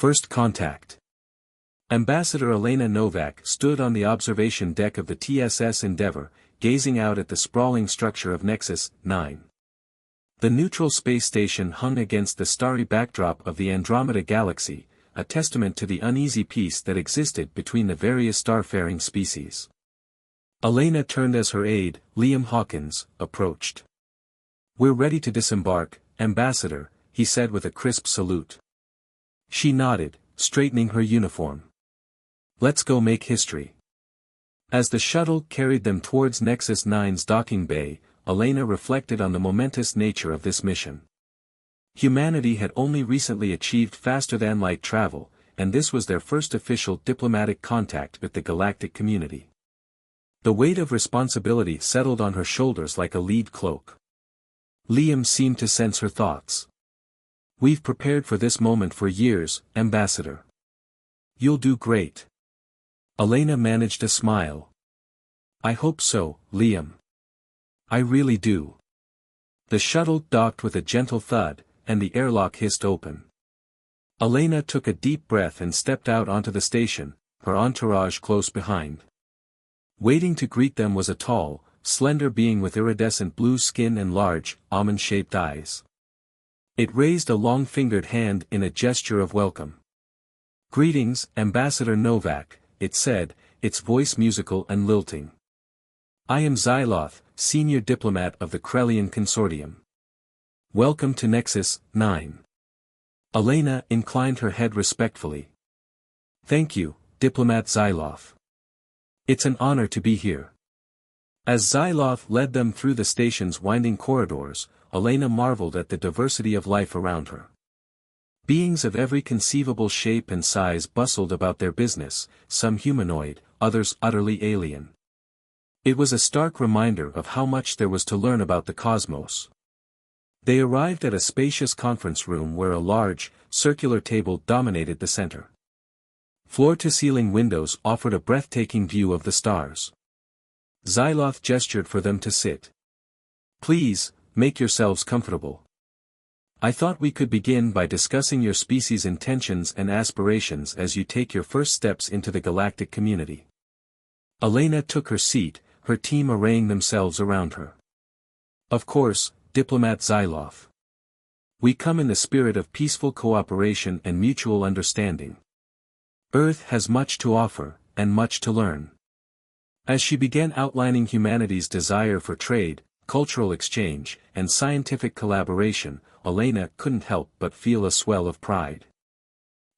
First Contact. Ambassador Elena Novak stood on the observation deck of the TSS Endeavour, gazing out at the sprawling structure of Nexus 9. The neutral space station hung against the starry backdrop of the Andromeda Galaxy, a testament to the uneasy peace that existed between the various starfaring species. Elena turned as her aide, Liam Hawkins, approached. "We're ready to disembark, Ambassador," he said with a crisp salute. She nodded, straightening her uniform. "Let's go make history." As the shuttle carried them towards Nexus 9's docking bay, Elena reflected on the momentous nature of this mission. Humanity had only recently achieved faster-than-light travel, and this was their first official diplomatic contact with the galactic community. The weight of responsibility settled on her shoulders like a lead cloak. Liam seemed to sense her thoughts. "We've prepared for this moment for years, Ambassador. You'll do great." Elena managed a smile. "I hope so, Liam. I really do." The shuttle docked with a gentle thud, and the airlock hissed open. Elena took a deep breath and stepped out onto the station, her entourage close behind. Waiting to greet them was a tall, slender being with iridescent blue skin and large, almond-shaped eyes. It raised a long-fingered hand in a gesture of welcome. "Greetings, Ambassador Novak," it said, its voice musical and lilting. "I am Xyloth, senior diplomat of the Krellian Consortium. Welcome to Nexus 9. Elena inclined her head respectfully. "Thank you, Diplomat Xyloth. It's an honor to be here." As Xyloth led them through the station's winding corridors, Elena marveled at the diversity of life around her. Beings of every conceivable shape and size bustled about their business, some humanoid, others utterly alien. It was a stark reminder of how much there was to learn about the cosmos. They arrived at a spacious conference room where a large, circular table dominated the center. Floor-to-ceiling windows offered a breathtaking view of the stars. Xyloth gestured for them to sit. "Please, make yourselves comfortable. I thought we could begin by discussing your species' intentions and aspirations as you take your first steps into the galactic community." Elena took her seat, her team arraying themselves around her. "Of course, Diplomat Xyloth. We come in the spirit of peaceful cooperation and mutual understanding. Earth has much to offer, and much to learn." As she began outlining humanity's desire for trade, cultural exchange, and scientific collaboration, Elena couldn't help but feel a swell of pride.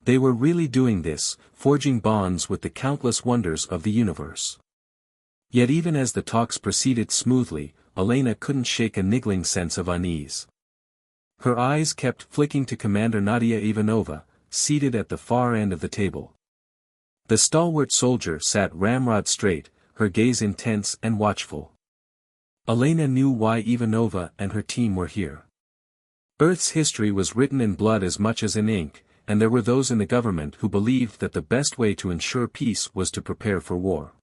They were really doing this, forging bonds with the countless wonders of the universe. Yet even as the talks proceeded smoothly, Elena couldn't shake a niggling sense of unease. Her eyes kept flicking to Commander Nadia Ivanova, seated at the far end of the table. The stalwart soldier sat ramrod straight, her gaze intense and watchful. Elena knew why Ivanova and her team were here. Earth's history was written in blood as much as in ink, and there were those in the government who believed that the best way to ensure peace was to prepare for war.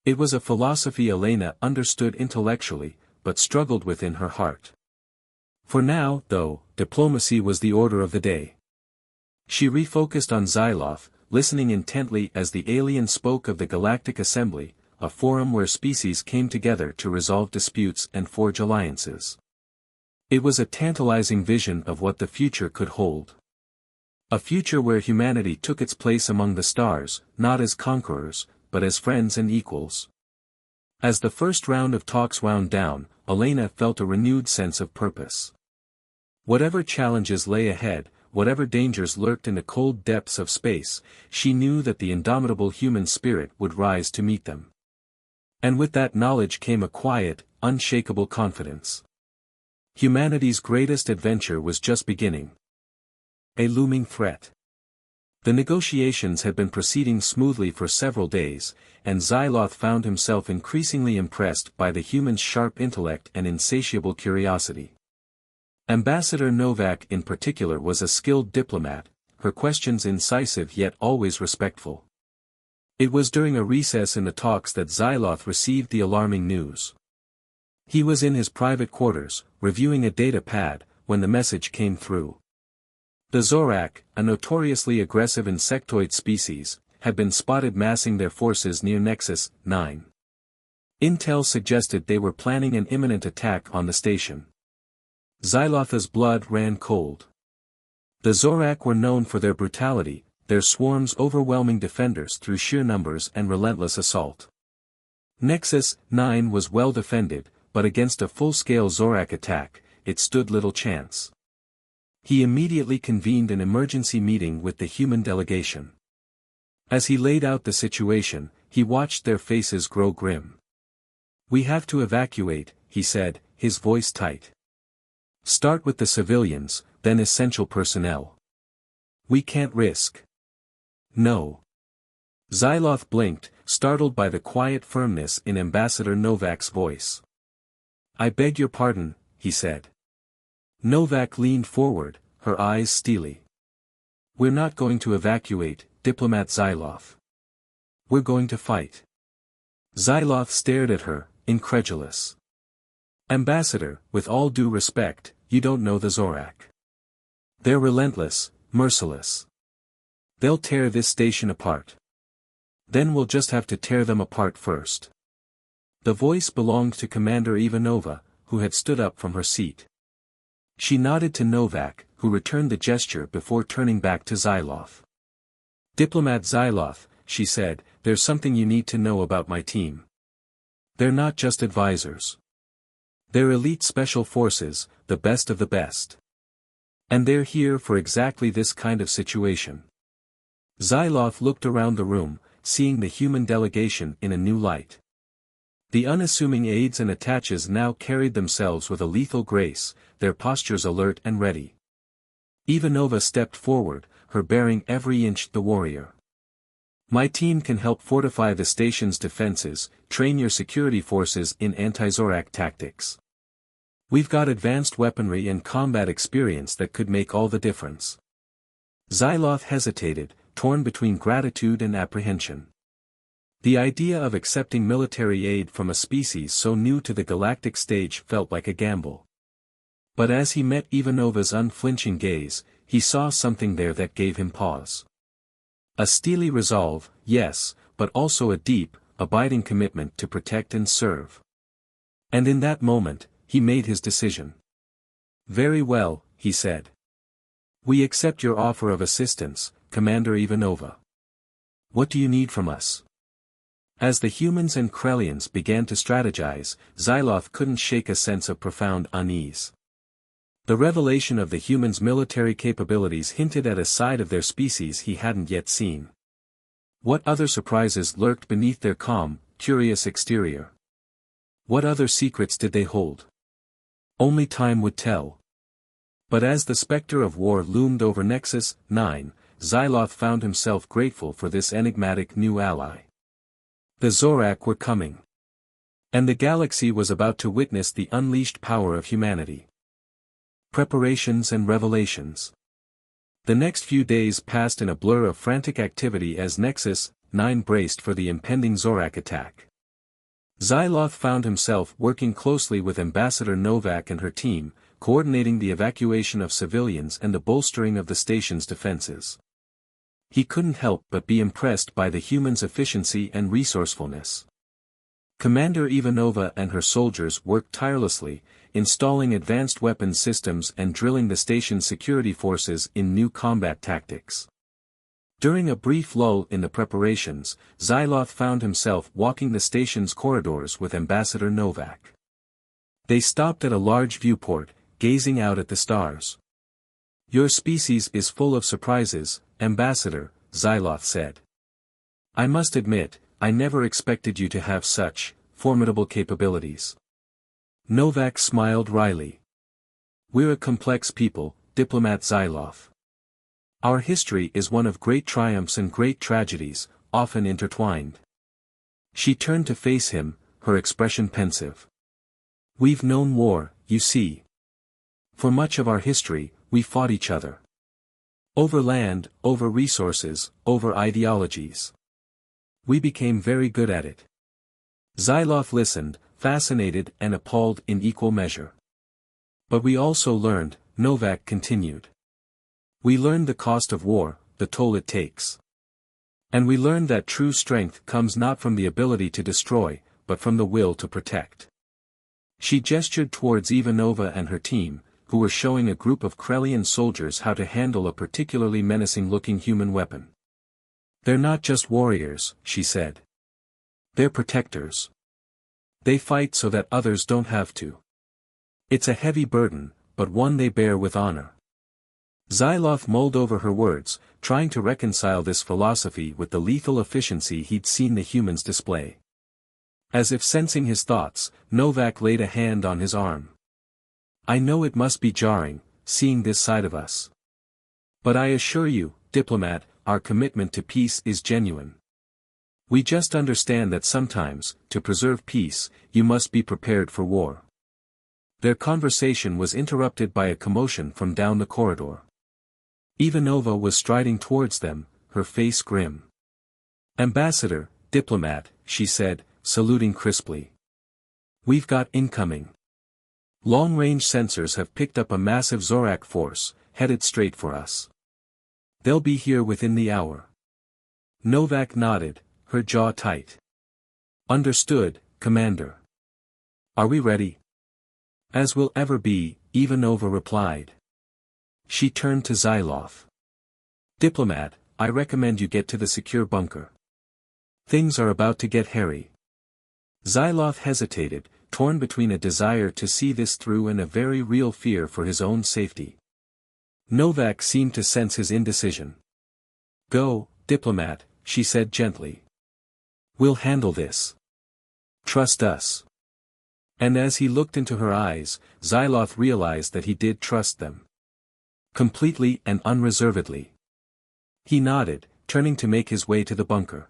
It was a philosophy Elena understood intellectually, but struggled with in her heart. For now, though, diplomacy was the order of the day. She refocused on Xyloth, listening intently as the alien spoke of the Galactic Assembly, a forum where species came together to resolve disputes and forge alliances. It was a tantalizing vision of what the future could hold. A future where humanity took its place among the stars, not as conquerors, but as friends and equals. As the first round of talks wound down, Elena felt a renewed sense of purpose. Whatever challenges lay ahead, whatever dangers lurked in the cold depths of space, she knew that the indomitable human spirit would rise to meet them. And with that knowledge came a quiet, unshakable confidence. Humanity's greatest adventure was just beginning. A looming threat. The negotiations had been proceeding smoothly for several days, and Xyloth found himself increasingly impressed by the human's sharp intellect and insatiable curiosity. Ambassador Novak in particular was a skilled diplomat, her questions incisive yet always respectful. It was during a recess in the talks that Xyloth received the alarming news. He was in his private quarters, reviewing a data pad, when the message came through. The Zorak, a notoriously aggressive insectoid species, had been spotted massing their forces near Nexus 9. Intel suggested they were planning an imminent attack on the station. Xylotha's blood ran cold. The Zorak were known for their brutality, their swarms overwhelming defenders through sheer numbers and relentless assault. Nexus 9 was well defended, but against a full-scale Zorak attack, it stood little chance. He immediately convened an emergency meeting with the human delegation. As he laid out the situation, he watched their faces grow grim. "We have to evacuate," he said, his voice tight. "Start with the civilians, then essential personnel. We can't risk." "No." Xyloth blinked, startled by the quiet firmness in Ambassador Novak's voice. "I beg your pardon," he said. Novak leaned forward, her eyes steely. "We're not going to evacuate, Diplomat Xyloth. We're going to fight." Xyloth stared at her, incredulous. "Ambassador, with all due respect, you don't know the Zorak. They're relentless, merciless. They'll tear this station apart. Then we'll just have to tear them apart first." The voice belonged to Commander Ivanova, who had stood up from her seat. She nodded to Novak, who returned the gesture before turning back to Xyloth. "Diplomat Xyloth," she said, "there's something you need to know about my team. They're not just advisors. They're elite special forces, the best of the best. And they're here for exactly this kind of situation." Xyloth looked around the room, seeing the human delegation in a new light. The unassuming aides and attaches now carried themselves with a lethal grace, their postures alert and ready. Ivanova stepped forward, her bearing every inch the warrior. "My team can help fortify the station's defenses, train your security forces in anti-Zorak tactics. We've got advanced weaponry and combat experience that could make all the difference." Xyloth hesitated, torn between gratitude and apprehension. The idea of accepting military aid from a species so new to the galactic stage felt like a gamble. But as he met Ivanova's unflinching gaze, he saw something there that gave him pause. A steely resolve, yes, but also a deep, abiding commitment to protect and serve. And in that moment, he made his decision. "Very well," he said. "We accept your offer of assistance, Commander Ivanova. What do you need from us?" As the humans and Krellians began to strategize, Xyloth couldn't shake a sense of profound unease. The revelation of the humans' military capabilities hinted at a side of their species he hadn't yet seen. What other surprises lurked beneath their calm, curious exterior? What other secrets did they hold? Only time would tell. But as the specter of war loomed over Nexus 9, Xyloth found himself grateful for this enigmatic new ally. The Zorak were coming. And the galaxy was about to witness the unleashed power of humanity. Preparations and revelations. The next few days passed in a blur of frantic activity as Nexus 9 braced for the impending Zorak attack. Xyloth found himself working closely with Ambassador Novak and her team, coordinating the evacuation of civilians and the bolstering of the station's defenses. He couldn't help but be impressed by the humans' efficiency and resourcefulness. Commander Ivanova and her soldiers worked tirelessly, installing advanced weapons systems and drilling the station's security forces in new combat tactics. During a brief lull in the preparations, Xyloth found himself walking the station's corridors with Ambassador Novak. They stopped at a large viewport, gazing out at the stars. "Your species is full of surprises, Ambassador," Xyloth said. "I must admit, I never expected you to have such formidable capabilities." Novak smiled wryly. "We're a complex people, Diplomat Xyloth. Our history is one of great triumphs and great tragedies, often intertwined." She turned to face him, her expression pensive. "We've known war, you see. For much of our history, we fought each other. Over land, over resources, over ideologies. We became very good at it." Xyloth listened, fascinated and appalled in equal measure. "But we also learned," Novak continued. We learned the cost of war, the toll it takes. And we learned that true strength comes not from the ability to destroy, but from the will to protect. She gestured towards Ivanova and her team, who were showing a group of Krellian soldiers how to handle a particularly menacing-looking human weapon. They're not just warriors, she said. They're protectors. They fight so that others don't have to. It's a heavy burden, but one they bear with honor. Xyloth mulled over her words, trying to reconcile this philosophy with the lethal efficiency he'd seen the humans display. As if sensing his thoughts, Novak laid a hand on his arm. I know it must be jarring, seeing this side of us. But I assure you, diplomat, our commitment to peace is genuine. We just understand that sometimes, to preserve peace, you must be prepared for war. Their conversation was interrupted by a commotion from down the corridor. Ivanova was striding towards them, her face grim. Ambassador, diplomat, she said, saluting crisply. We've got incoming. Long-range sensors have picked up a massive Zorak force, headed straight for us. They'll be here within the hour. Novak nodded, her jaw tight. Understood, Commander. Are we ready? As we'll ever be, Ivanova replied. She turned to Xyloth. Diplomat, I recommend you get to the secure bunker. Things are about to get hairy. Xyloth hesitated, torn between a desire to see this through and a very real fear for his own safety. Novak seemed to sense his indecision. Go, diplomat, she said gently. We'll handle this. Trust us. And as he looked into her eyes, Xyloth realized that he did trust them. Completely and unreservedly. He nodded, turning to make his way to the bunker.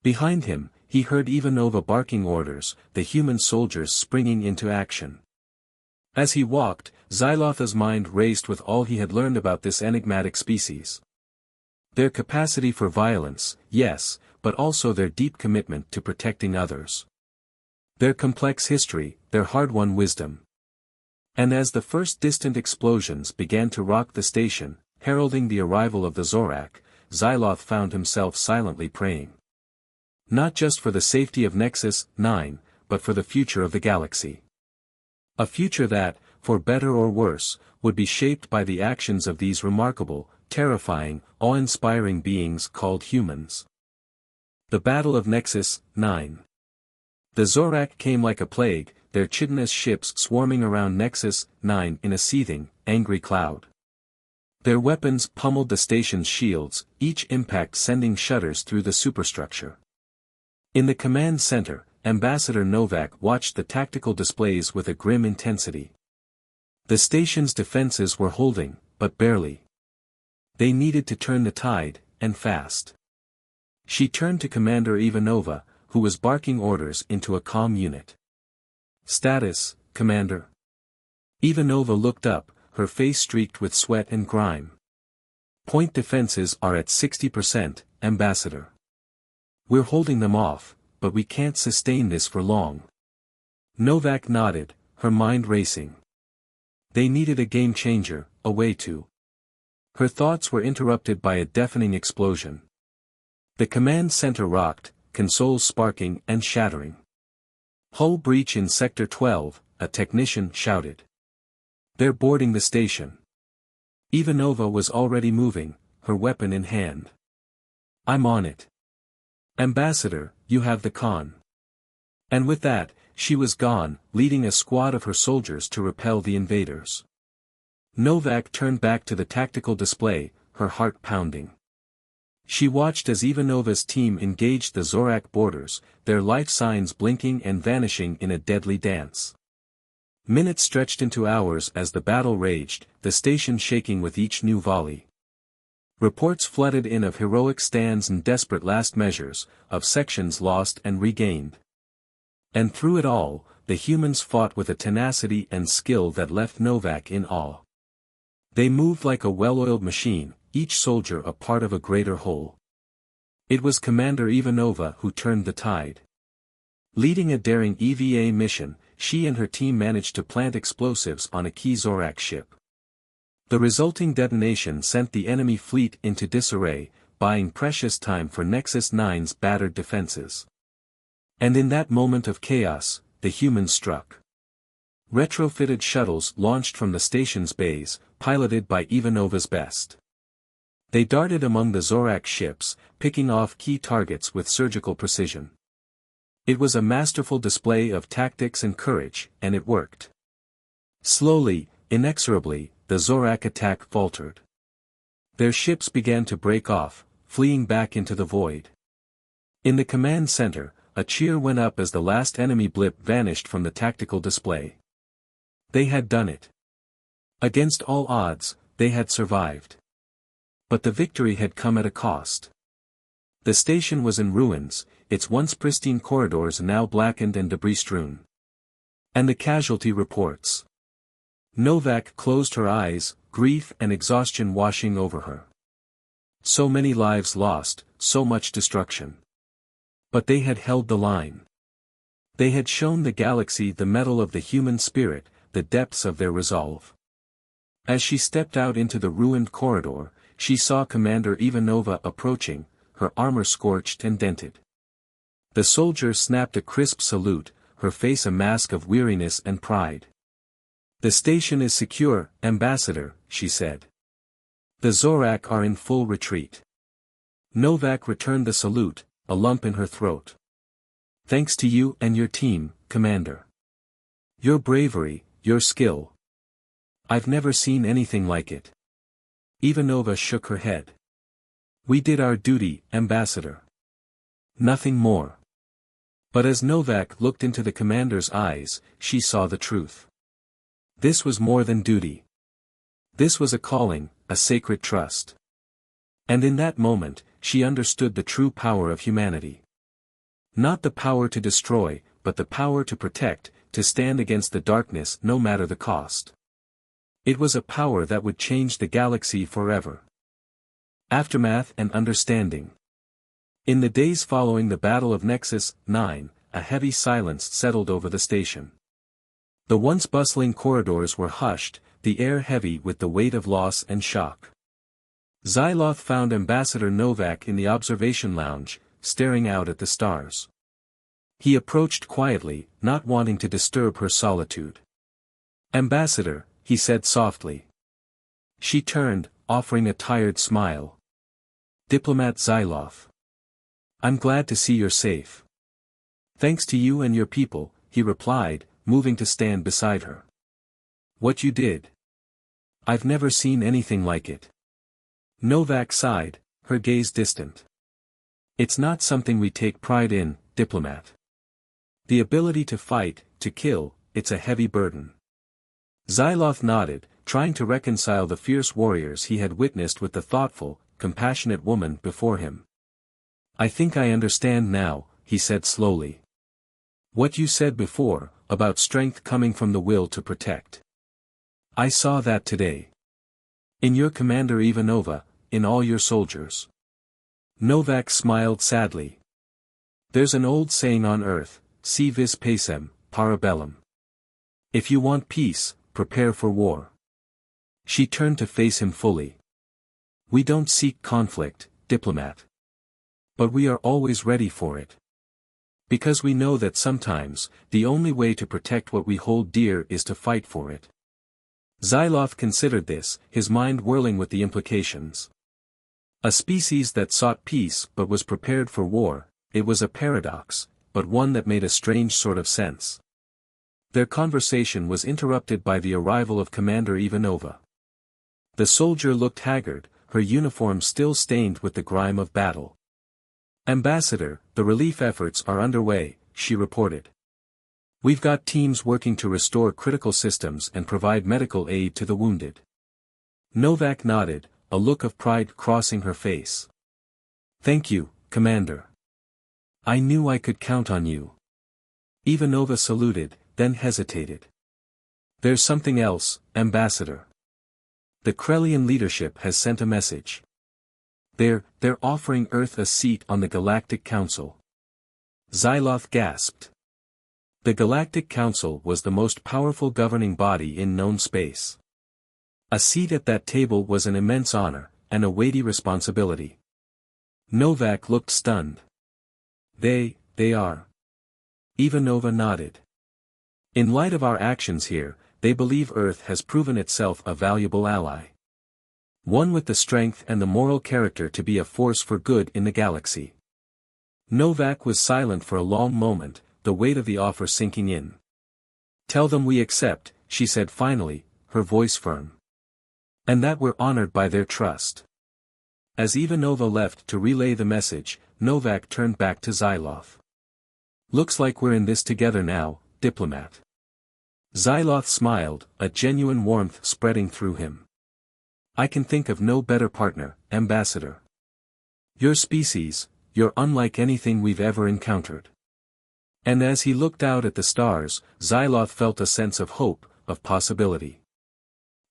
Behind him, he heard Ivanova barking orders, the human soldiers springing into action. As he walked, Xyloth's mind raced with all he had learned about this enigmatic species. Their capacity for violence, yes, but also their deep commitment to protecting others. Their complex history, their hard-won wisdom. And as the first distant explosions began to rock the station, heralding the arrival of the Zorak, Xyloth found himself silently praying. Not just for the safety of Nexus 9, but for the future of the galaxy. A future that, for better or worse, would be shaped by the actions of these remarkable, terrifying, awe-inspiring beings called humans. The Battle of Nexus 9. The Zorak came like a plague, their chitinous ships swarming around Nexus 9 in a seething, angry cloud. Their weapons pummeled the station's shields, each impact sending shudders through the superstructure. In the command center, Ambassador Novak watched the tactical displays with a grim intensity. The station's defenses were holding, but barely. They needed to turn the tide, and fast. She turned to Commander Ivanova, who was barking orders into a comm unit. Status, Commander. Ivanova looked up, her face streaked with sweat and grime. Point defenses are at 60%, Ambassador. We're holding them off, but we can't sustain this for long. Novak nodded, her mind racing. They needed a game changer, a way to. Her thoughts were interrupted by a deafening explosion. The command center rocked, consoles sparking and shattering. Hull breach in Sector 12, a technician shouted. They're boarding the station. Ivanova was already moving, her weapon in hand. I'm on it. Ambassador, you have the con. And with that, she was gone, leading a squad of her soldiers to repel the invaders. Novak turned back to the tactical display, her heart pounding. She watched as Ivanova's team engaged the Zorak boarders, their life signs blinking and vanishing in a deadly dance. Minutes stretched into hours as the battle raged, the station shaking with each new volley. Reports flooded in of heroic stands and desperate last measures, of sections lost and regained. And through it all, the humans fought with a tenacity and skill that left Novak in awe. They moved like a well-oiled machine, each soldier a part of a greater whole. It was Commander Ivanova who turned the tide. Leading a daring EVA mission, she and her team managed to plant explosives on a key Zorak ship. The resulting detonation sent the enemy fleet into disarray, buying precious time for Nexus 9's battered defenses. And in that moment of chaos, the humans struck. Retrofitted shuttles launched from the station's bays, piloted by Ivanova's best. They darted among the Zorak ships, picking off key targets with surgical precision. It was a masterful display of tactics and courage, and it worked. Slowly, inexorably, the Zorak attack faltered. Their ships began to break off, fleeing back into the void. In the command center, a cheer went up as the last enemy blip vanished from the tactical display. They had done it. Against all odds, they had survived. But the victory had come at a cost. The station was in ruins, its once pristine corridors now blackened and debris-strewn. And the casualty reports. Novak closed her eyes, grief and exhaustion washing over her. So many lives lost, so much destruction. But they had held the line. They had shown the galaxy the mettle of the human spirit, the depths of their resolve. As she stepped out into the ruined corridor, she saw Commander Ivanova approaching, her armor scorched and dented. The soldier snapped a crisp salute, her face a mask of weariness and pride. "The station is secure, Ambassador," she said. "The Zorak are in full retreat." Novak returned the salute, a lump in her throat. "Thanks to you and your team, Commander. Your bravery, your skill. I've never seen anything like it." Ivanova shook her head. "We did our duty, Ambassador. Nothing more." But as Novak looked into the commander's eyes, she saw the truth. This was more than duty. This was a calling, a sacred trust. And in that moment, she understood the true power of humanity. Not the power to destroy, but the power to protect, to stand against the darkness no matter the cost. It was a power that would change the galaxy forever. Aftermath and understanding. In the days following the Battle of Nexus 9, a heavy silence settled over the station. The once bustling corridors were hushed, the air heavy with the weight of loss and shock. Xyloth found Ambassador Novak in the observation lounge, staring out at the stars. He approached quietly, not wanting to disturb her solitude. "Ambassador," he said softly. She turned, offering a tired smile. "Diplomat Xyloth. I'm glad to see you're safe." "Thanks to you and your people," he replied, moving to stand beside her. "What you did. I've never seen anything like it." Novak sighed, her gaze distant. "It's not something we take pride in, diplomat. The ability to fight, to kill, it's a heavy burden." Xyloth nodded, trying to reconcile the fierce warriors he had witnessed with the thoughtful, compassionate woman before him. "I think I understand now," he said slowly. "What you said before, about strength coming from the will to protect. I saw that today. In your Commander Ivanova, in all your soldiers." Novak smiled sadly. "There's an old saying on Earth, si vis pacem, para bellum. If you want peace, prepare for war." She turned to face him fully. "We don't seek conflict, diplomat. But we are always ready for it. Because we know that sometimes, the only way to protect what we hold dear is to fight for it." Xyloth considered this, his mind whirling with the implications. A species that sought peace but was prepared for war, it was a paradox, but one that made a strange sort of sense. Their conversation was interrupted by the arrival of Commander Ivanova. The soldier looked haggard, her uniform still stained with the grime of battle. "Ambassador, the relief efforts are underway," she reported. "We've got teams working to restore critical systems and provide medical aid to the wounded." Novak nodded, a look of pride crossing her face. "Thank you, Commander. I knew I could count on you." Ivanova saluted, then hesitated. "There's something else, Ambassador. The Krellian leadership has sent a message. They're offering Earth a seat on the Galactic Council." Xyloth gasped. The Galactic Council was the most powerful governing body in known space. A seat at that table was an immense honor, and a weighty responsibility. Novak looked stunned. They are. Ivanova nodded. In light of our actions here, they believe Earth has proven itself a valuable ally. One with the strength and the moral character to be a force for good in the galaxy. Novak was silent for a long moment, the weight of the offer sinking in. Tell them we accept, she said finally, her voice firm. And that we're honored by their trust. As Ivanova left to relay the message, Novak turned back to Zyloth. Looks like we're in this together now, diplomat. Zyloth smiled, a genuine warmth spreading through him. I can think of no better partner, Ambassador. Your species, you're unlike anything we've ever encountered. And as he looked out at the stars, Zyloth felt a sense of hope, of possibility.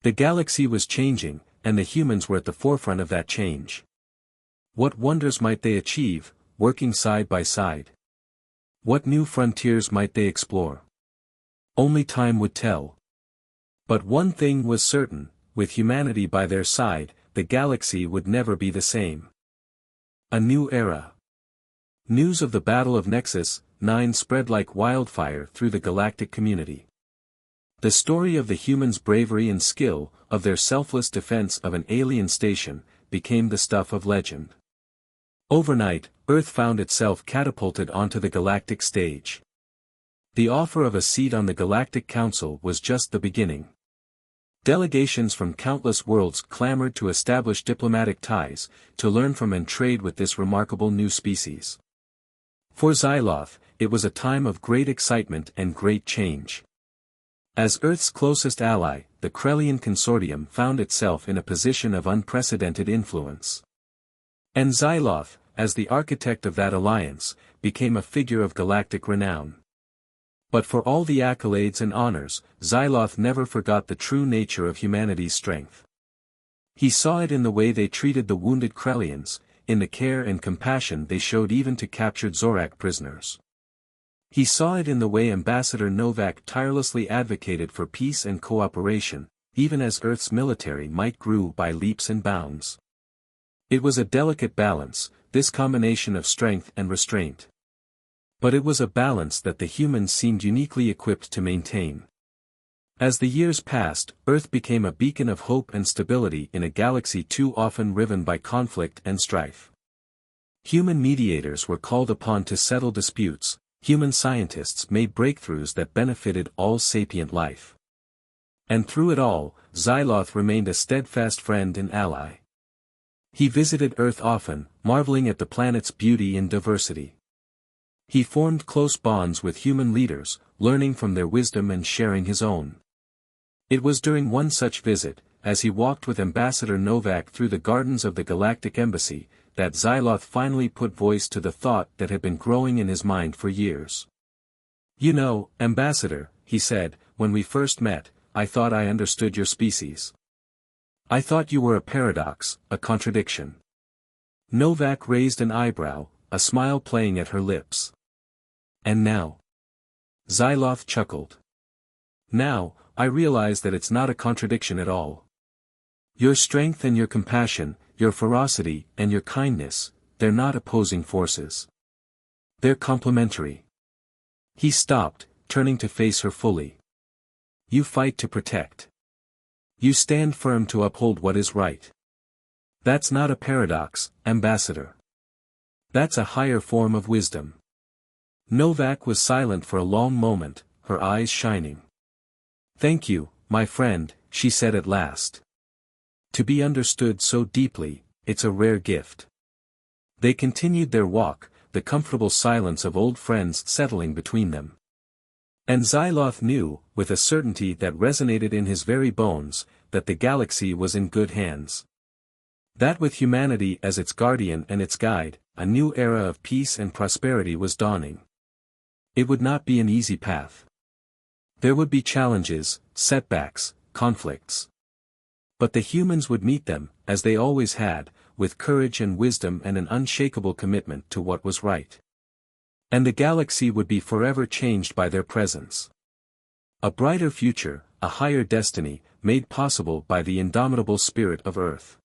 The galaxy was changing, and the humans were at the forefront of that change. What wonders might they achieve, working side by side? What new frontiers might they explore? Only time would tell. But one thing was certain, with humanity by their side, the galaxy would never be the same. A new era. News of the Battle of Nexus 9 spread like wildfire through the galactic community. The story of the humans' bravery and skill, of their selfless defense of an alien station, became the stuff of legend. Overnight, Earth found itself catapulted onto the galactic stage. The offer of a seat on the Galactic Council was just the beginning. Delegations from countless worlds clamored to establish diplomatic ties, to learn from and trade with this remarkable new species. For Zyloth, it was a time of great excitement and great change. As Earth's closest ally, the Krellian Consortium found itself in a position of unprecedented influence. And Zyloth, as the architect of that alliance, became a figure of galactic renown. But for all the accolades and honors, Zyloth never forgot the true nature of humanity's strength. He saw it in the way they treated the wounded Krellians, in the care and compassion they showed even to captured Zorak prisoners. He saw it in the way Ambassador Novak tirelessly advocated for peace and cooperation, even as Earth's military might grew by leaps and bounds. It was a delicate balance, this combination of strength and restraint. But it was a balance that the humans seemed uniquely equipped to maintain. As the years passed, Earth became a beacon of hope and stability in a galaxy too often riven by conflict and strife. Human mediators were called upon to settle disputes, human scientists made breakthroughs that benefited all sapient life. And through it all, Zyloth remained a steadfast friend and ally. He visited Earth often, marveling at the planet's beauty and diversity. He formed close bonds with human leaders, learning from their wisdom and sharing his own. It was during one such visit, as he walked with Ambassador Novak through the gardens of the Galactic Embassy, that Zyloth finally put voice to the thought that had been growing in his mind for years. You know, Ambassador, he said, when we first met, I thought I understood your species. I thought you were a paradox, a contradiction. Novak raised an eyebrow, a smile playing at her lips. And now? Zyloth chuckled. Now, I realize that it's not a contradiction at all. Your strength and your compassion, your ferocity and your kindness, they're not opposing forces. They're complementary. He stopped, turning to face her fully. You fight to protect. You stand firm to uphold what is right. That's not a paradox, Ambassador. That's a higher form of wisdom. Novak was silent for a long moment, her eyes shining. Thank you, my friend, she said at last. To be understood so deeply, it's a rare gift. They continued their walk, the comfortable silence of old friends settling between them. And Zyloth knew, with a certainty that resonated in his very bones, that the galaxy was in good hands. That with humanity as its guardian and its guide, a new era of peace and prosperity was dawning. It would not be an easy path. There would be challenges, setbacks, conflicts. But the humans would meet them, as they always had, with courage and wisdom and an unshakable commitment to what was right. And the galaxy would be forever changed by their presence. A brighter future, a higher destiny, made possible by the indomitable spirit of Earth.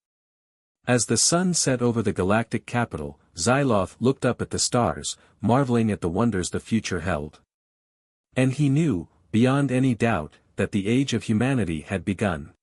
As the sun set over the galactic capital, Xyloth looked up at the stars, marveling at the wonders the future held. And he knew, beyond any doubt, that the age of humanity had begun.